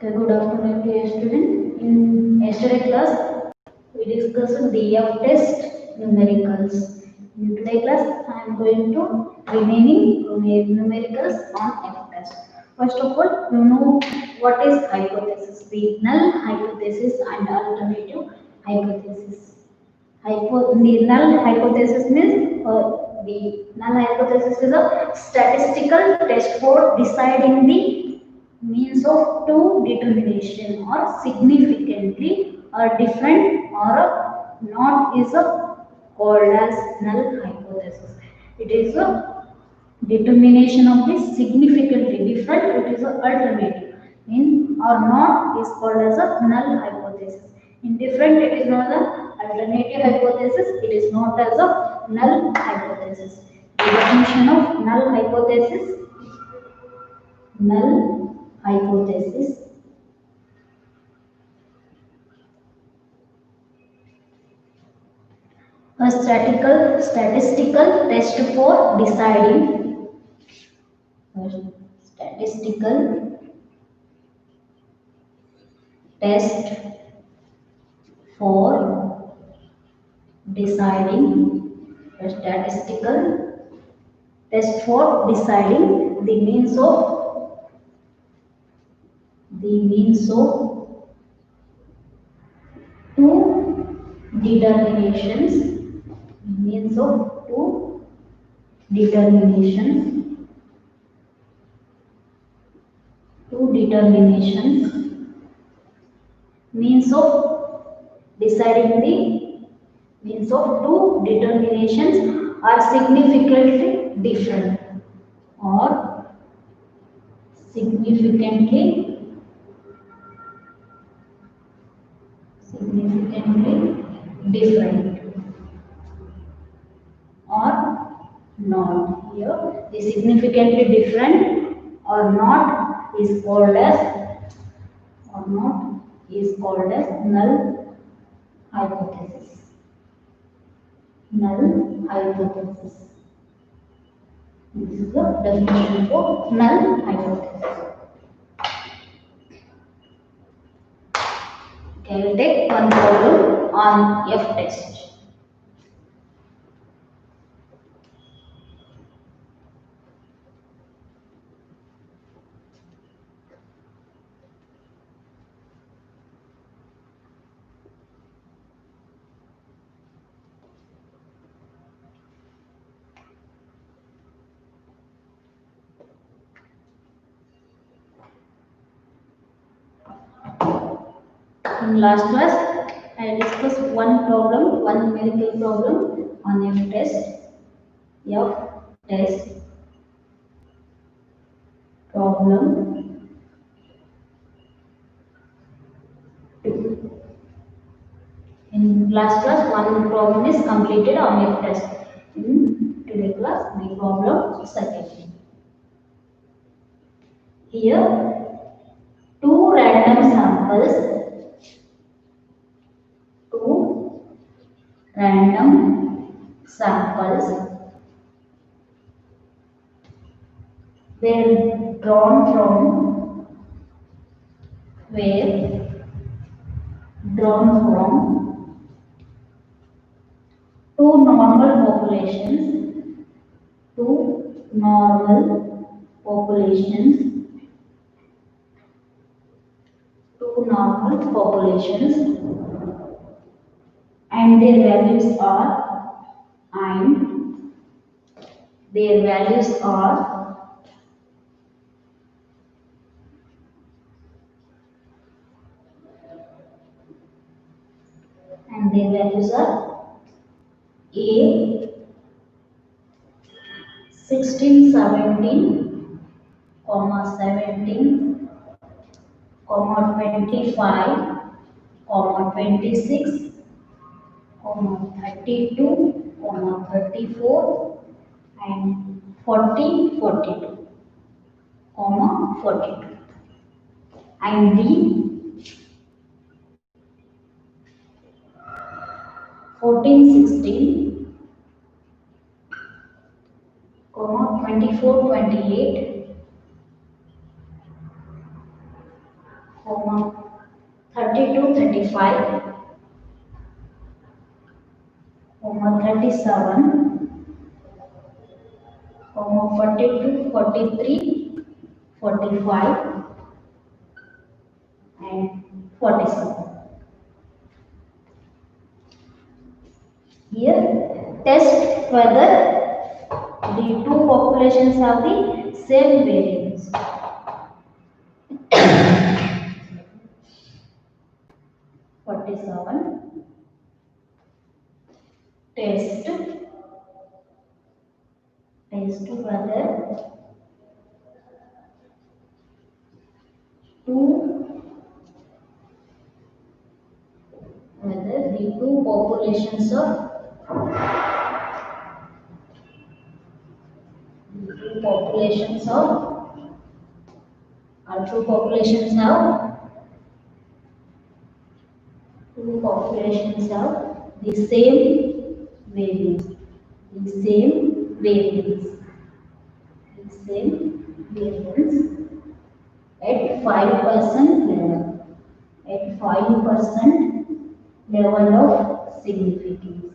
Okay, good afternoon, dear student. In yesterday class, we discussed the F test numericals. In today class, I am going to remaining numericals on F test. First of all, you know what is hypothesis, the null hypothesis and alternative hypothesis. The null hypothesis means the null hypothesis is a statistical test for deciding the means of two determination or significantly or different or not is called as null hypothesis. It is a determination of the significantly different, it is a alternative. In or not is called as a null hypothesis. In different, it is not the alternative hypothesis, it is not as a null hypothesis. The definition of null hypothesis, null hypothesis a statistical test for deciding a statistical test for deciding a statistical test for deciding the means of two determinations means of two determinations means of deciding the means of two determinations are significantly different or significantly different or not. Here the significantly different or not is called as null hypothesis. Null hypothesis. This is the definition for null hypothesis. Okay, I will take one problem on F test. In last class, I discussed one numerical problem on F test problem 2. In last class, one problem is completed on F test. In today class, the problem second. Here, two random samples were drawn from two normal populations and their values are A 16, 17, 17, 25, 26, 32, 34, and 40, 42, 42. And B 14, 16, 24, 28, 32, 35, 37, 42, 43, 45, and 47. Here, test whether the two populations have the same variance. 47. Test whether two whether the two populations of two populations have the same variance. The same variance. The same variance at 5% level. At 5% level of significance.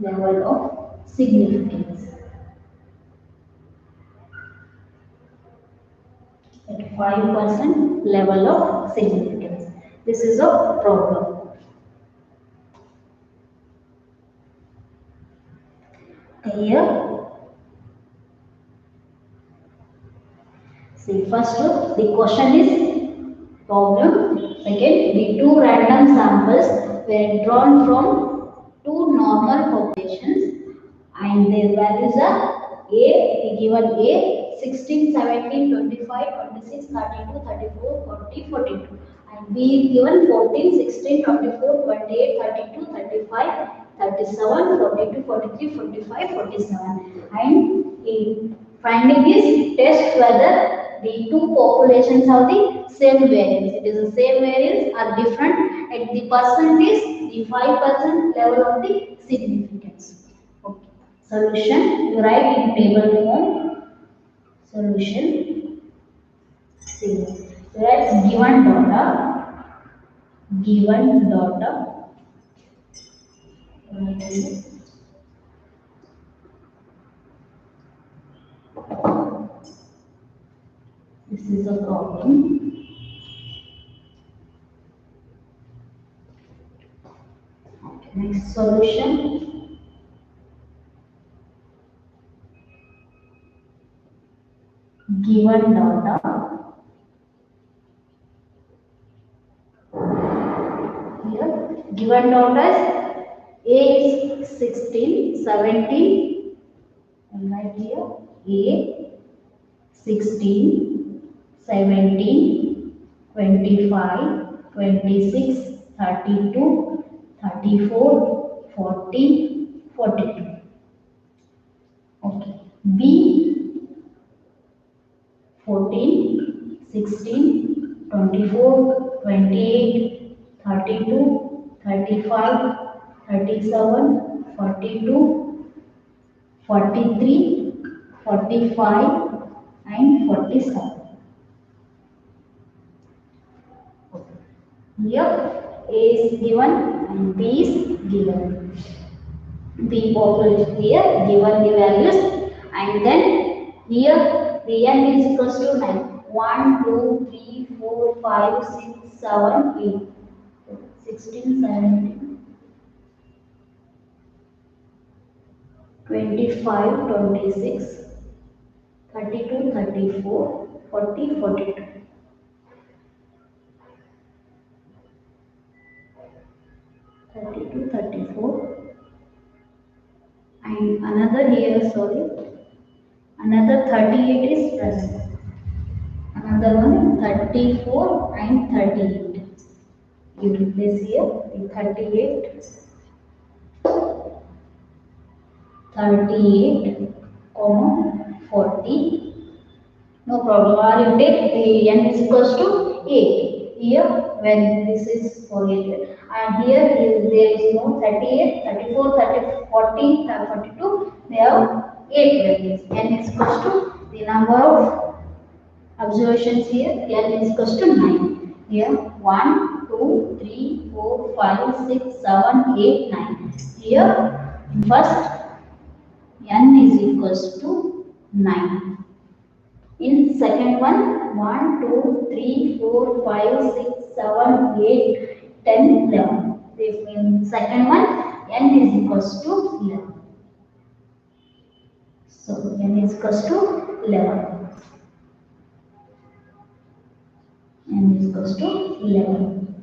Level of significance. At 5% level of significance. This is a problem. Here, see, first the question is problem. Second, the two random samples were drawn from two normal populations and their values are A, given A 16, 17, 25, 26, 32, 34, 40, 42, and B given 14, 16, 24, 28, 32, 35, 37, 42, 43, 45, 47, and in finding is test whether the two populations have the same variance. It is the same variance or different at the percent is the 5% level of the significance. Okay. Solution, you write in table form. Solution. See, let's given data. This is a problem. Okay, next solution. Given data. Here, given data is A is 16, 17, and right here A 16, 17, 25, 26, 32, 34, 40, 42. Okay. B 14, 16, 24, 28, 32, 35, 37, 42, 43, 45, and 47. Here A is given and B is given. B population here given the values, and then here the n is equals to 9. 1, 2, 3, 4, 5, 6, 7, 8. 16, 17, 25, 26, 32, 34, 40, 42. 32, 34, and another here, sorry, another 38 is present. Another one 34 and 38. You replace here the 38, 38, 40. No problem. Or you take the n is equals to 8. Here, when this is 48, and here there is no 38, 34, 30, 40, 42. They have 8 values. N is equals to the number of observations here. N is equals to 9. Here 1, 2, 3, 4, 5, 6, 7, 8, 9. Here, in first, n is equals to 9. In second one, 1, 2, 3, 4, 5, 6, 7, 8, 10, 11. This means second one, n is equals to 11. So, n is equals to 11. N is equals to 11.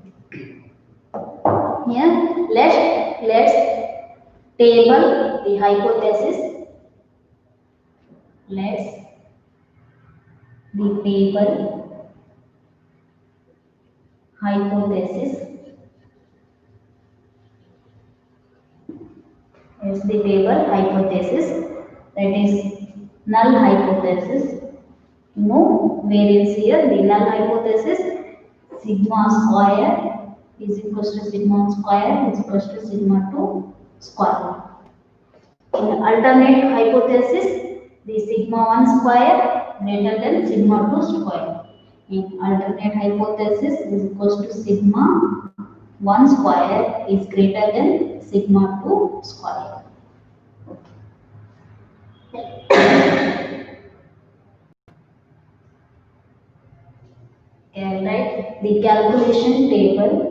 Here, let's table the hypothesis. Let's the table hypothesis. Is the table hypothesis, that is null hypothesis. Variance here, the null hypothesis, sigma square is equals to sigma 1 square is equals to sigma 2 square. In alternate hypothesis, the sigma 1 square greater than sigma 2 square. In alternate hypothesis is equals to sigma 1 square is greater than sigma 2 square. Okay, write the calculation table.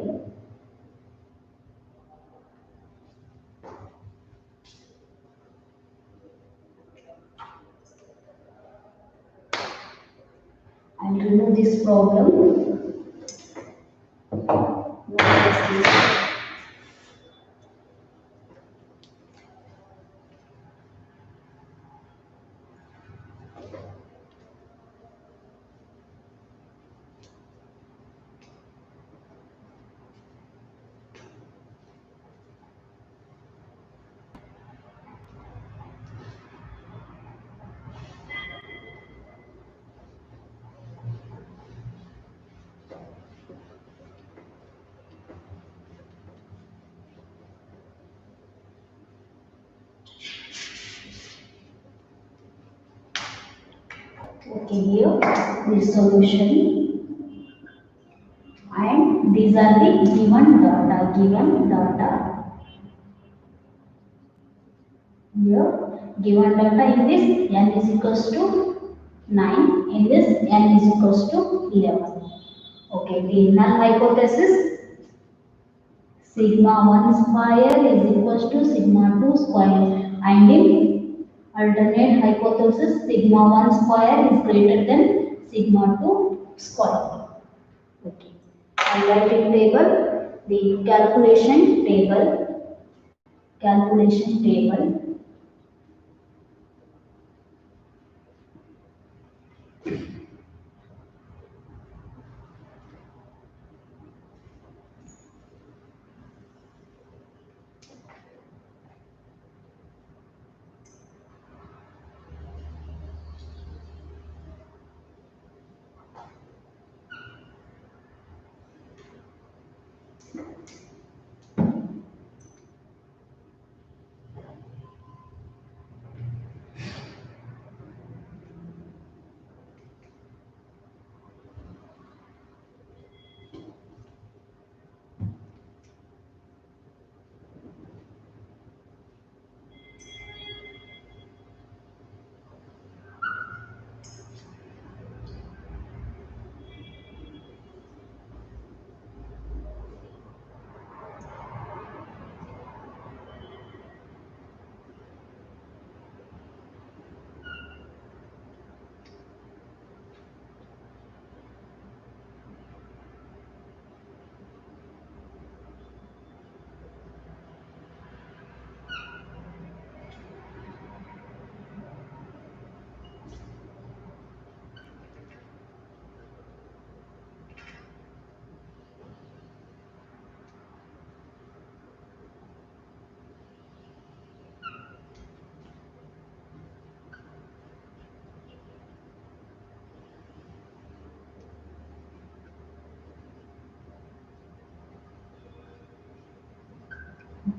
And remove this problem. Okay, here the solution, and these are the given data. Here given data in this n is equals to 9, in this n is equals to 11. Okay, the null hypothesis, sigma 1 square is equals to sigma 2 square, and in alternate hypothesis, sigma 1 square is greater than sigma 2 square. Okay. And writing table, the calculation table.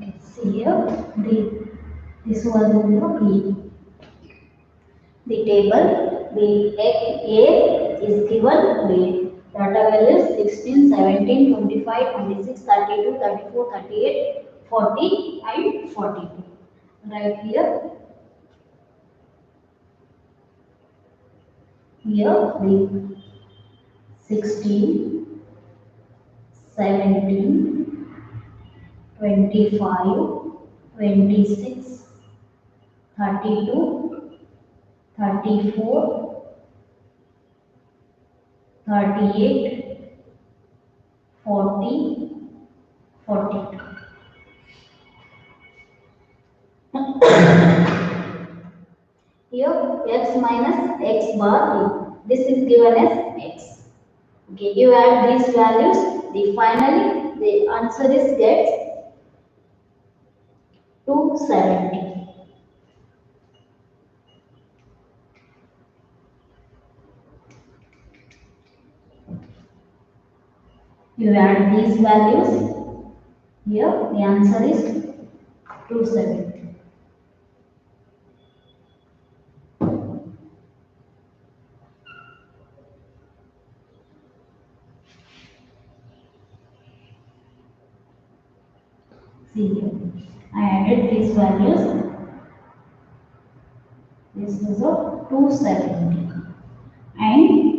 Okay, see here this was the table. The A is given with Data values 16, 17, 25, 26, 32, 34, 38, 40 and 42. Right here. Here the 16, 17, 25, 26, 32, 34, 38, 40, 42. Here x minus x bar, this is given as x. Okay, you add these values, the finally the answer is gets 270. You add these values, here the answer is 270. See here, I added these values, this is a 270. And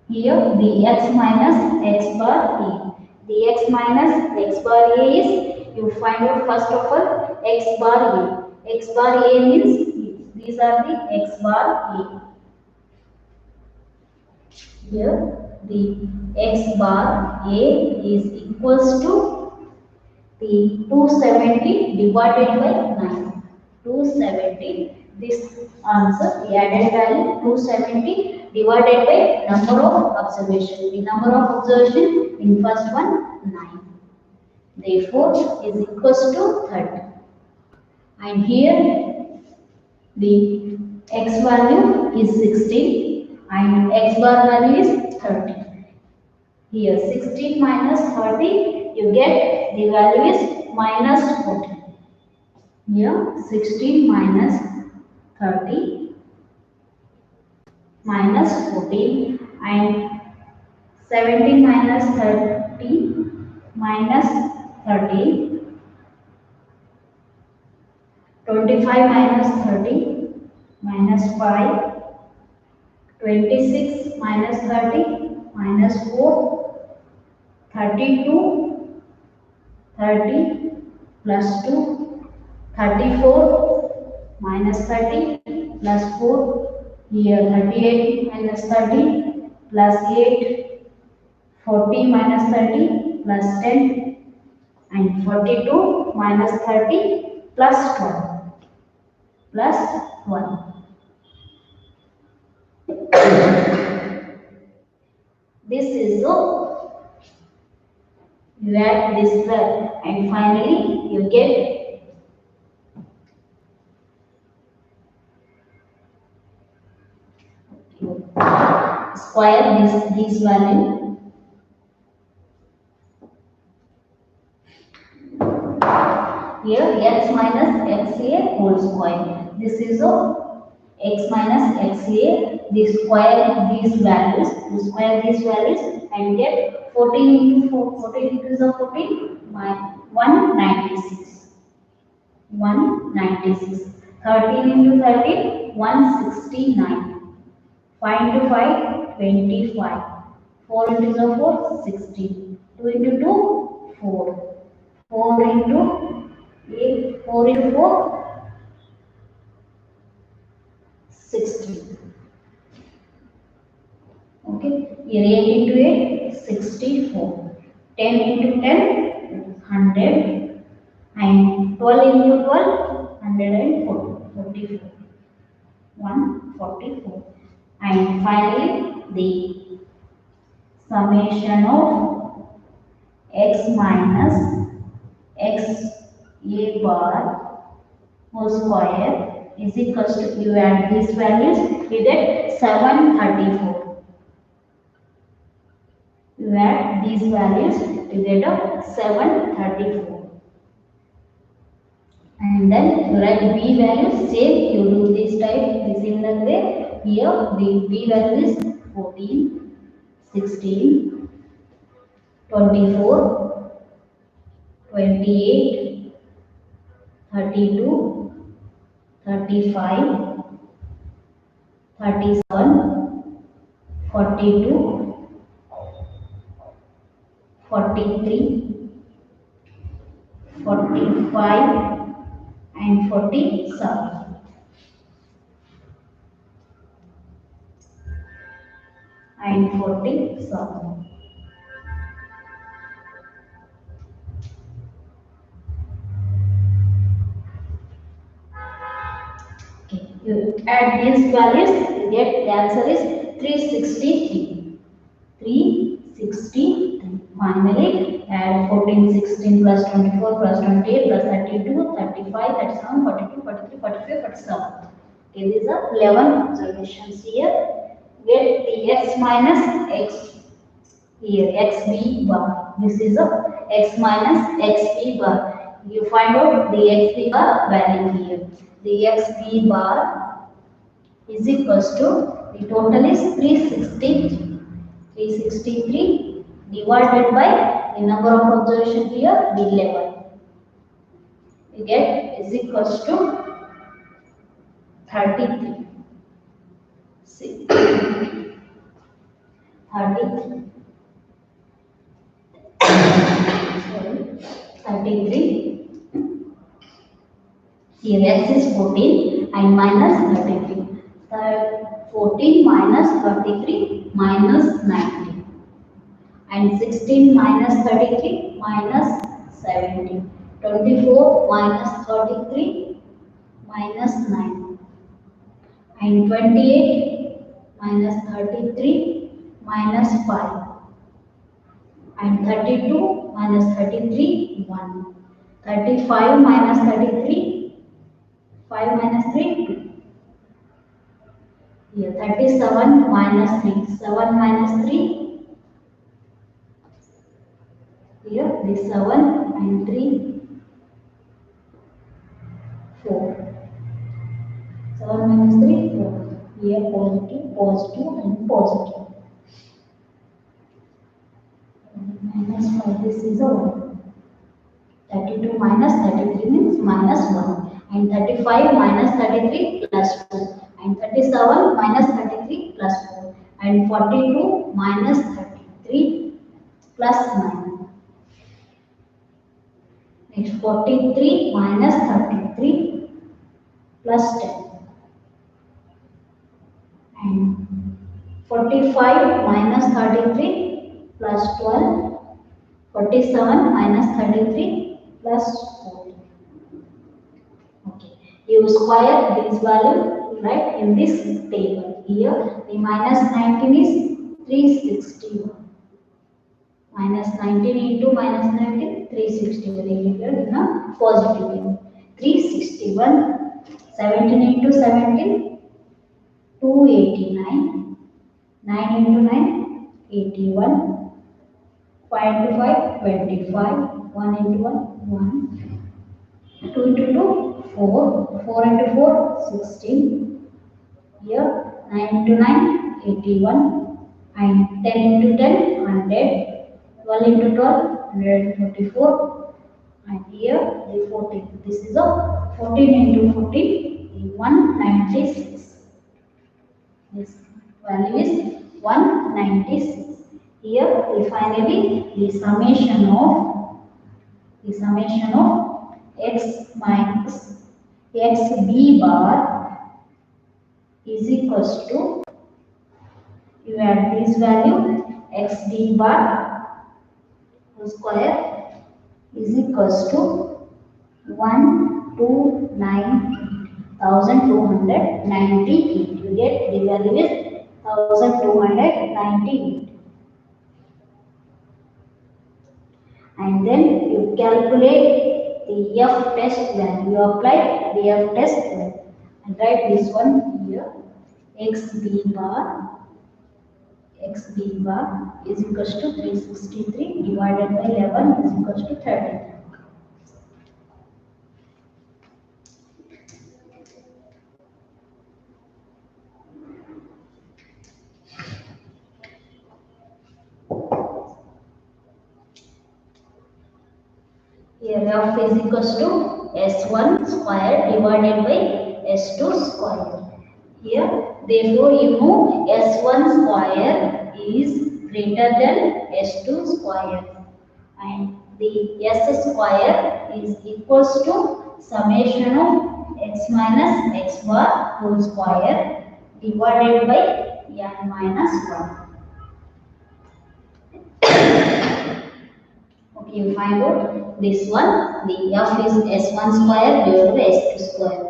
here the x minus x bar a. The x minus x bar a is, you find out first of all x bar a. X bar a means these are the x bar a. Here the x bar a is equals to the 270 divided by 9. 270. This answer, the added value 270 divided by number of observation. The number of observation in first one 9. Therefore, is equals to 30. And here the x value is 16 and x bar value is 30. Here 16 minus 30, you get the value is minus 14. Here 16 minus 30 minus 14 and 17 minus 30 minus 13, 25 minus 30 minus 5, 26 minus 30 minus 4, 32, 30 plus 2, 34 minus 30 plus 4, here 38 minus 30 plus 8, 40 minus 30 plus 10 and 42 minus 30 plus 12 plus 1. This is so you add this 12 and finally you get square this value. Here x minus xa whole square. This is a x minus xa. The square these values. You square these values and get 14 into 4. 14 into 14 by 196. 196. 13 into 13 169. 5 into 5 25. 4 into 4 16. 2 into 2 4. 4 into 8, 4 into 4 16. Okay, here 8 into 8 64. 10 into 10 100 and 12 into 12 144. 144. And finally the summation of x minus x a bar whole square is equals to, you add these values, you get 734. You add these values, you get a 734. And then you write b values, same you do this type the similar way. Here the b value is 14, 16, 24, 28, 32, 35, 37, 42, 43, 45 and 47 and 47. Okay, you add these values, you get the answer is 363. 363. Finally, add 14, 16 plus 24 plus 28 plus 32, 35, 37, 42, 43, 45, 47. Okay, these are 11 observations here. Get the x minus x here, xb bar. This is a x minus xb bar. You find out the xb bar value here. The xb bar is equals to, the total is 363. 363 divided by the number of observation here, the 11. You get is equals to 33. See, 33. Sorry, 33. Here x is 14 and minus 33. 14 minus 33 minus 19. And 16 minus 33 minus 17. 24 minus 33 minus 9. And 28 minus 33 minus 5. And 32 minus 33 1. 35 minus 33 5 minus 3 2. Here 37 minus 3 7 minus 3. Here this 7 and 3 4. 7 minus 3 4. Here positive, positive and positive. Minus 5, this is a 1. 32 minus 33 means minus 1. And 35 minus 33 plus 2. And 37 minus 33 plus 4. And 42 minus 33 plus 9. Next 43 minus 33 plus 10. And 45 minus 33 plus 12. 47 minus 33 plus 4. Okay. You square this value right in this table. Here the minus 19 is 361. Minus 19 into minus 19, 361. Here in a positive way. 361. 17 into 17, 289. 9 into 9, 81. 5 into 5, 25. 1 into 1, 1. 2 into 2, 4. 4 into 4, 16. Here, 9 into 9, 81. And 10 into 10, 100. 12 into 12, 144. And here, the 14. This is a 14 into 14, 196. This value is 196. Here, we finally the summation of x minus xb bar is equals to, you add this value, xb bar whole square is equals to 129,298. You get the value is 1298. And then you calculate the F test value. You apply the F test value and write this one here. xb bar is equals to 363 divided by 11 is equals to 30. Here f is equals to s1 square divided by s2 square. Here, therefore, you know s1 square is greater than s2 square, and the s square is equals to summation of x minus x bar whole square divided by n minus 1. Okay, you find out this one. The f is s1 square divided by s2 square.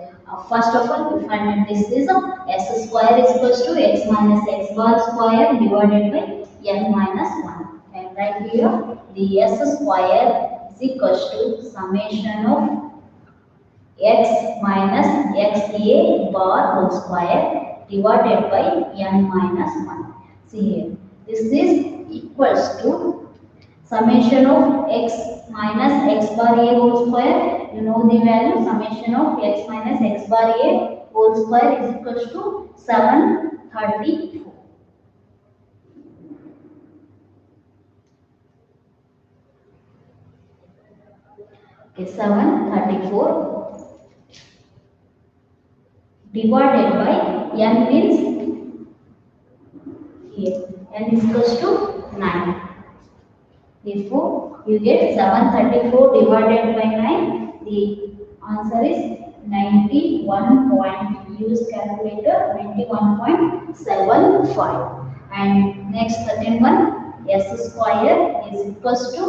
First of all, we find that this is s square is equals to x minus x bar square divided by n minus 1. And right here, the s square is equals to summation of x minus xa bar whole square divided by n minus 1. See here, this is equals to summation of x minus x bar a whole square. You know the value summation of x minus x bar a whole square is equals to 734. Okay, 734 divided by n means here n is equals to 9. Therefore, you get 734 divided by 9. The answer is 91 point. Use calculator 91.75. And next second one, s square is equals to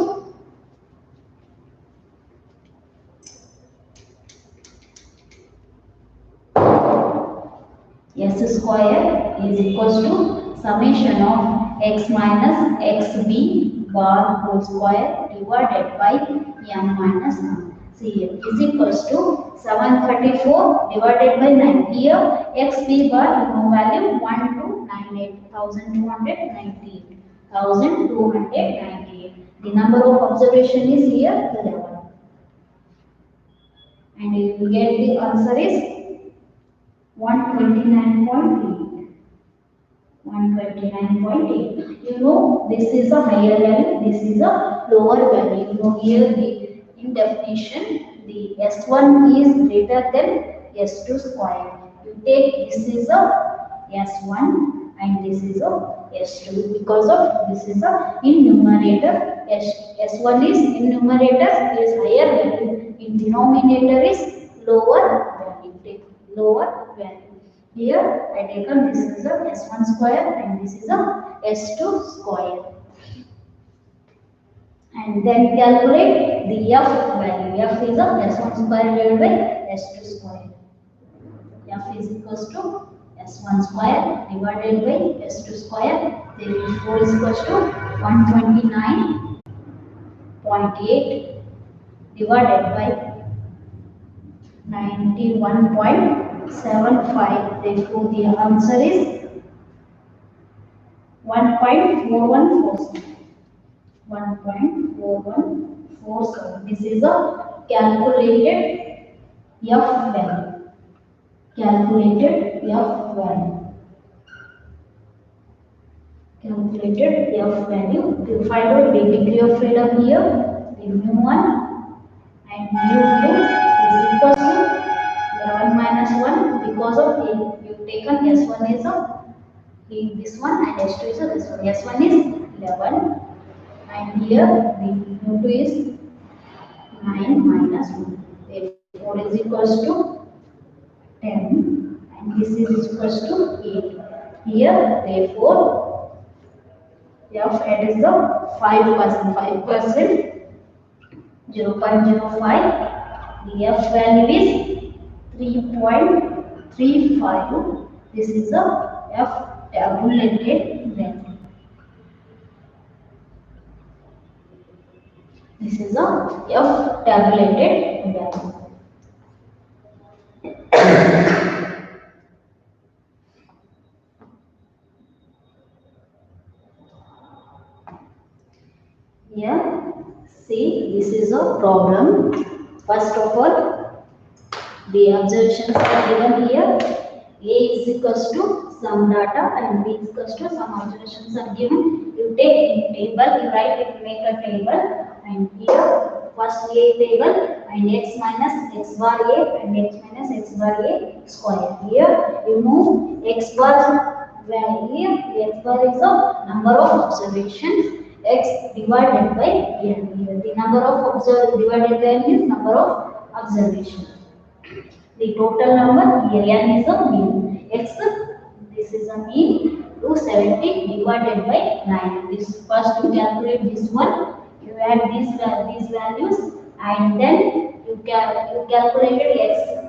s square is equals to summation of x minus xb bar whole square divided by n minus 1. See here is equals to 734 divided by 9. Here xb bar no value 1298. The number of observation is here 11. And you will get the answer is 129.8. 129.8. You know this is a higher value, this is a lower value. You know here the in definition the s1 is greater than s2 square. You take this is a s1 and this is a s2 because of this is a in numerator. S1 is in numerator is higher value, in denominator is lower value. Take lower value. Here I taken this is a s1 square and this is a s2 square. And then calculate the f value. F is a s1 square divided by s2 square. F is equals to s1 square divided by s2 square. Therefore is equals to 129.8 divided by 91.75. Therefore the answer is 1.4147. 1.4147. This is a calculated f value. Calculated f value. Calculated f value. To find out the degree of freedom here, the mu1 and mu2 is equal to 11 minus 1 because of you taken s1 is a this one and s2 is a this one. S1 is 11 and here the mu2 is 9 minus 1. Therefore is equals to 10 and this is equals to 8. Here therefore f is the 5%. 0.05. The f value is 3.35. This is a f tabulated value. This is a f tabulated value. Here, see, this is a problem. First of all, the observations are given here. A is equals to some data and B is equals to some observations are given. You take in table, you write it, make a table, and here first first A table and x minus x bar A and x minus x bar A square. Here remove x bar value. X bar is the number of observations. X divided by n. Here the number of observed divided by n is number of observations. The total number here n is the mean. X, this is a mean 270 divided by 9. This first you calculate this one, you add these values and then you calculated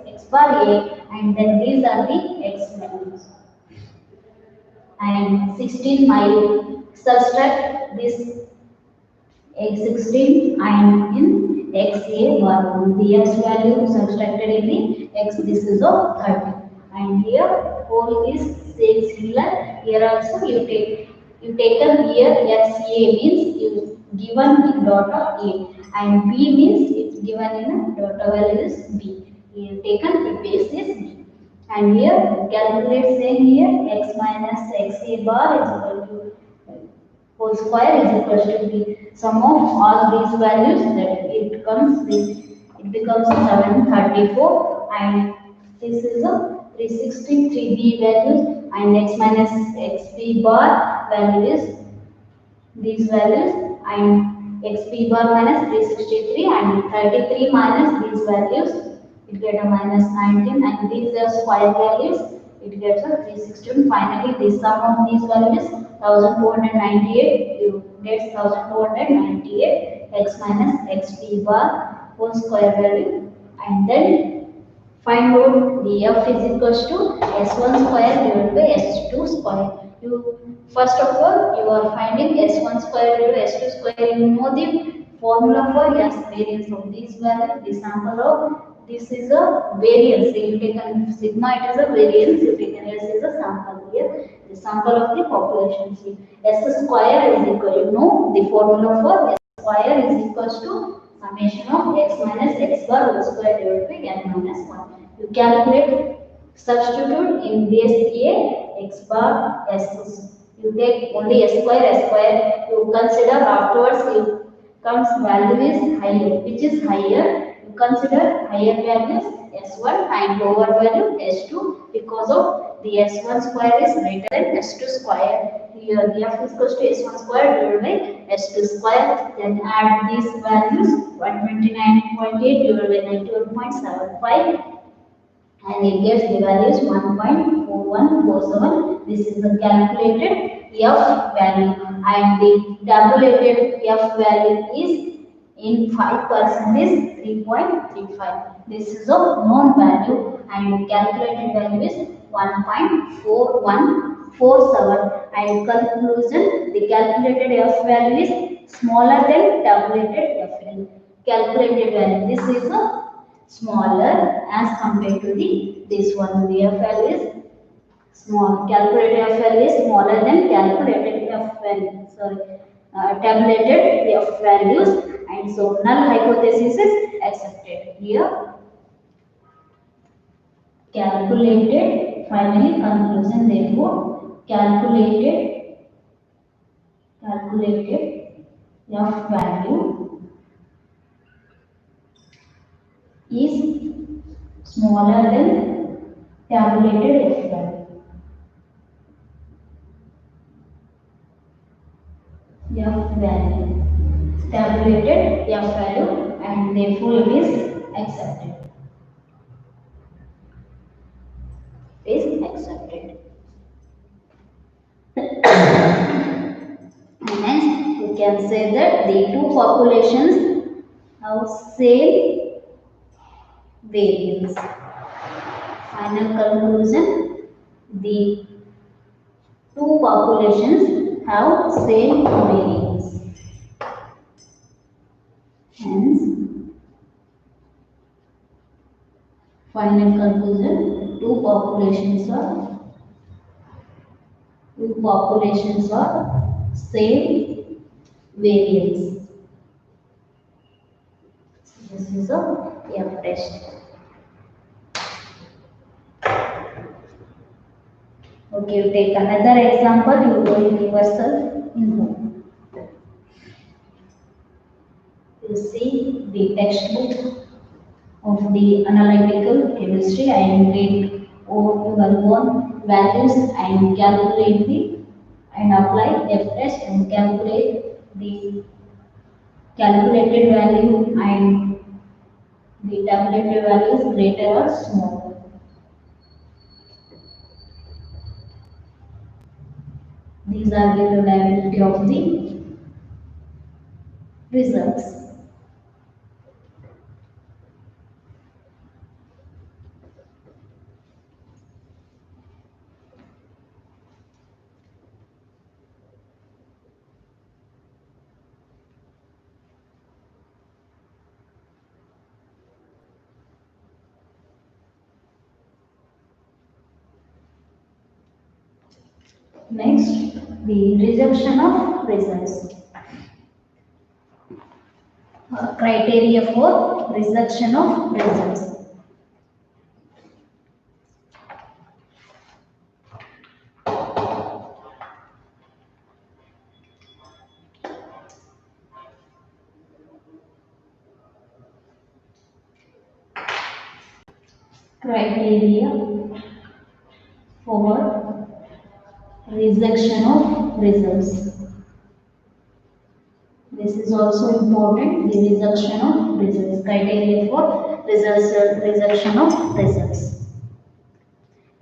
x bar A and then these are the x values. And 16 mile subtract this x16 and in xa bar the x value subtracted in the x, this is of 30 and here whole is similar. Here also you taken here xa means you given in dot of a and b means it's given in a dot of value is b. You taken the base is b and here calculate same here x minus xa bar is equal to whole square is equal to the sum of all these values that it becomes 734 and this is a 363b values and x minus xb bar value is these values and xp bar minus 363 and 33 minus these values it get a minus 19 and these are square values it gets a 316. Finally the sum of these values 1298 you get 1298 x minus xp bar whole square value and then find out the f is equals to s1 square divided by s2 square. You first of all you are finding s1 square divided by s2 square. You know the formula for s variance of this value. The sample of this is a variance. You taken sigma, it is a variance. You taken s is a sample here. The sample of the population. See, s square is equal. You know the formula for s square is equals to summation of x minus x bar whole square divided by n minus 1. You calculate, substitute in base a x bar s. You take only s square. You consider afterwards you comes value is higher. Which is higher? You consider higher values s1 and lower value s2 because of the s1 square is greater than s2 square. Here the f is equals to s1 square divided by s2 square. Then add these values 129.8 divided by 91.75 and it gets the values 1.4147. This is the calculated f value and the tabulated f value is in 5% is 3.35. This is a known value and calculated value is 1.4147 and conclusion the calculated f value is smaller than tabulated f value. Calculated value this is a smaller as compared to this one. The f value is small. Calculated f value is smaller than calculated f value. Sorry, tabulated f values, and so null hypothesis is accepted. Here, calculated. Finally, conclusion. Therefore, calculated f value is smaller than tabulated f value. F value, tabulated f value, and therefore it is accepted. Is accepted. And hence we can say that the two populations have same variance. Final conclusion: the two populations have same variance. Hence, final conclusion: two populations are same variance. This is a F test. Okay, you take another example. You go universal in home. You see the textbook of the analytical chemistry and get your own values and calculate the and apply F test and calculate the calculated value and the tabulated value is greater or smaller. These are the reliability of the results. Next, the rejection of results. Criteria for rejection of results. Criteria for rejection of results. This is also important, the rejection of results. Criteria for rejection of results.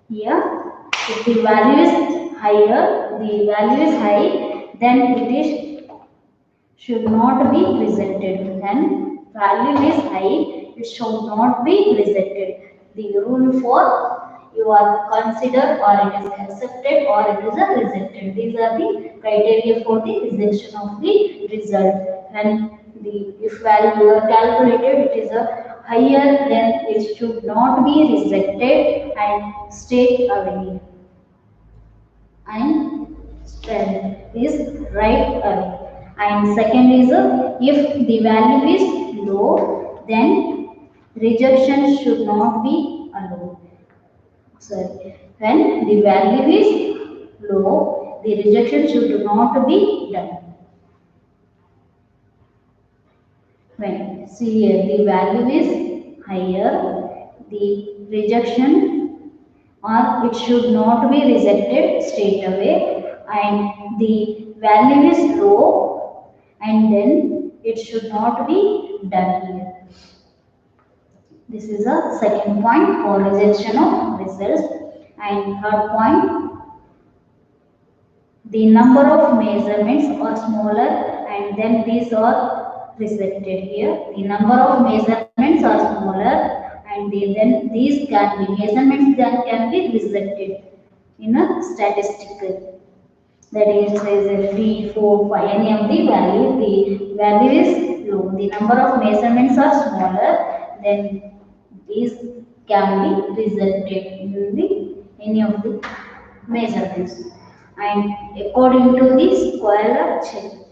Here, if the value is higher, the value is high, then it is should not be rejected. When value is high, it should not be rejected. The rule for you are considered or it is accepted or it is a rejected. These are the criteria for the rejection of the result. When the if value are calculated, it is a higher, then it should not be rejected and stay away. And strength is right away. And second is if the value is low, then rejection should not be allowed. Sorry, when the value is low, the rejection should not be done. When see here, the value is higher, the rejection or it should not be rejected straight away, and the value is low and then it should not be done here. This is a second point for rejection of results. And third point, the number of measurements are smaller and then these are rejected here. The number of measurements are smaller and then these can be measurements that can be rejected in a statistical. That is, says a 3, 4, 5, any of the value is low. The number of measurements are smaller, then these can be rejected in the any of the measurements. And according to the Squaller chain,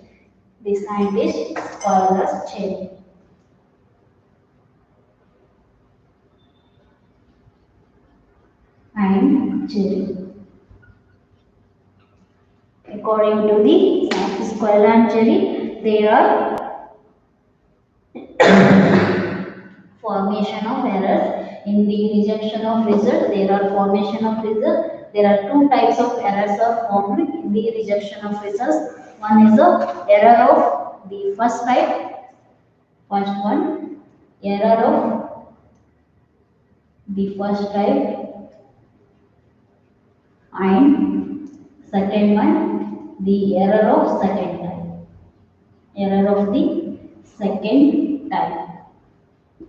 the scientist Squaller's chain. And Cherry. According to the scientist Squaller and Cherry, there are formation of errors in the rejection of result. There are formation of result. There are two types of errors are formed in the rejection of results. One is a error of the first type. First one, error of the first type, and second one, the error of second type. Error of the second type.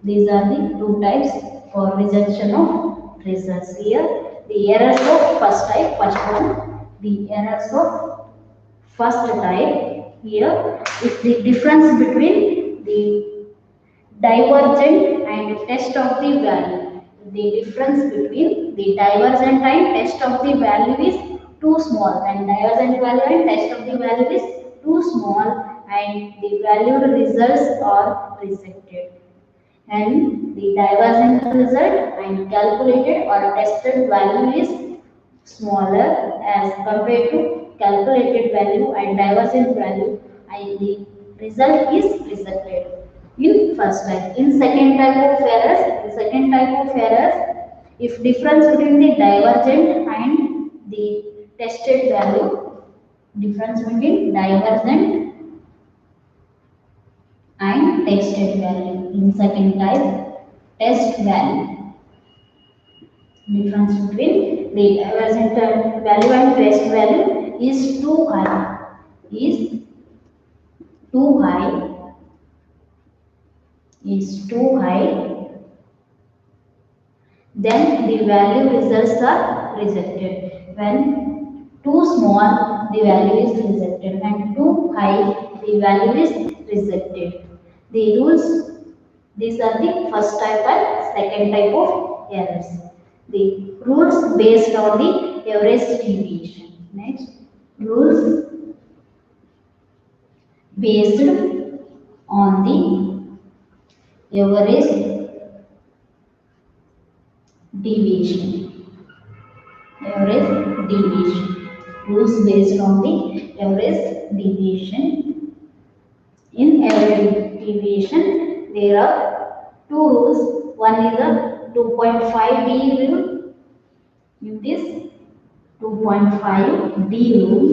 These are the two types for rejection of results. Here, the errors of first type, first one, the errors of first type. Here, if the difference between the divergent and test of the value. The difference between the divergent and test of the value is too small, and divergent value and test of the value is too small, and the valued results are rejected. And the divergent result and calculated or tested value is smaller as compared to calculated value and divergent value, and the result is rejected. first type. In second type of errors, if difference between the divergent and the tested value, difference between divergent and tested value. In second type, test value. Difference between the divergent value and test value is too high. Is too high. Is too high. Then the value results are rejected. When too small, the value is rejected. When too high, the value is rejected. The rules, these are the first type and second type of errors. The rules based on the average deviation. Next, rules based on the average deviation. Average deviation. Rules based on the average deviation. In average deviation, there are two rules. One is the 2.5 D rule. In this 2.5 D rule,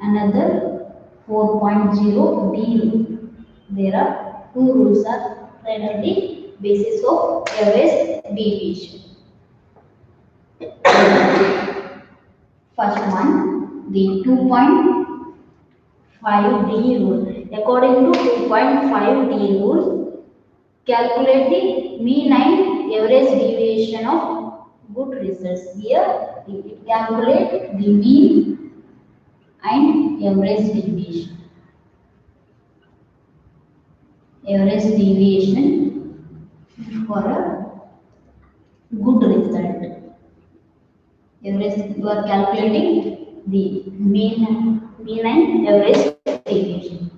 another 4.0 D rule. There are two rules are on the basis of average deviation. First one, the 2.5 D rule. According to 2.5 D rule, calculate the mean and average deviation of good results. Here, it calculate the mean and average deviation. Average deviation for a good result. Average, you are calculating the mean and average deviation.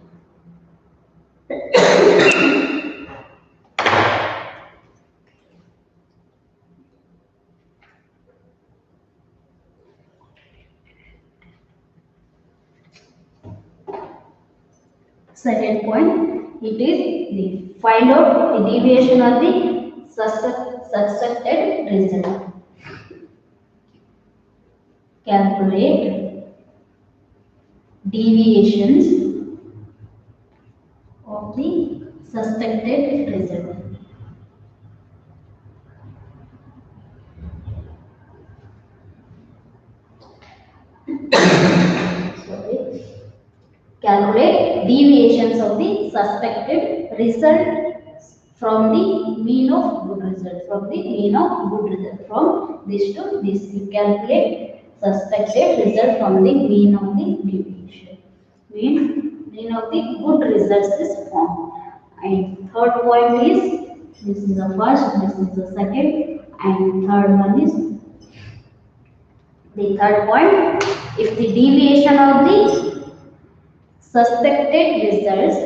Second point, it is the find out the deviation of the suspected result. Calculate deviations of the suspected result. Sorry. Calculate deviations of the suspected result from the mean of good result. From the mean of good result. From this to this, you calculate suspected result from the mean of the deviation. Mean of the good results is formed. And third point is, this is the first, this is the second, and third one is the third point. If the deviation of the suspected results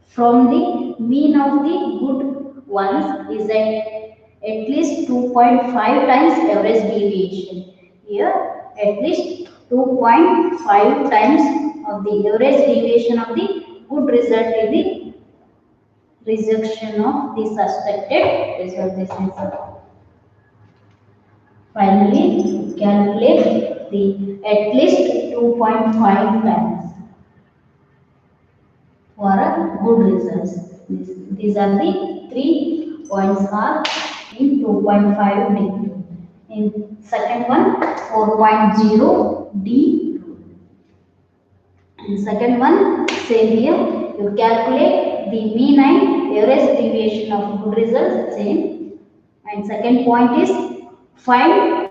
from the mean of the good ones is at least 2.5 times average deviation. Here, at least 2.5 times of the average deviation of the good result is the rejection of the suspected result. This is finally calculate the at least 2.5 times for a good results. These are the 3 points are in 2.5 D. In second one, 4.0 D. In second one, same here, you calculate the mean and average deviation of good results, same. And second point is find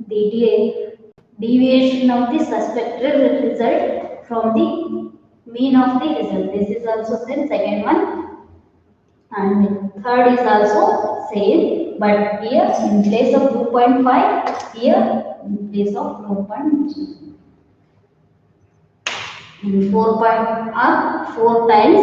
the deviation of the suspected result from the mean of the result. This is also same, second one. And third is also same, but here in place of 2.5, here in place of 2.0. In 4 are 4 times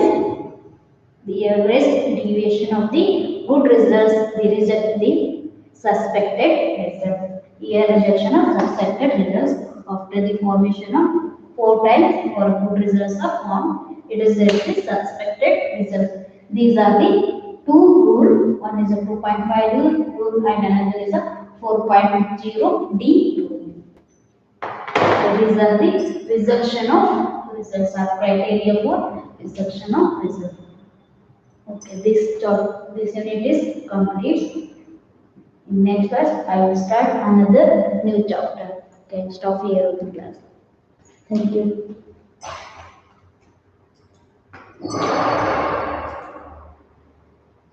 the average deviation of the good results, the reject the suspected result. Here rejection of suspected results after the formation of 4 times for good results are formed. it is the suspected result. These are the two rule. One is a 2.5 rule and another is a 4.0 D rule. So these are the rejection of results or criteria for rejection of results. Okay, this unit is complete. In next class, I will start another new chapter. Okay, stop here with the class. Thank you.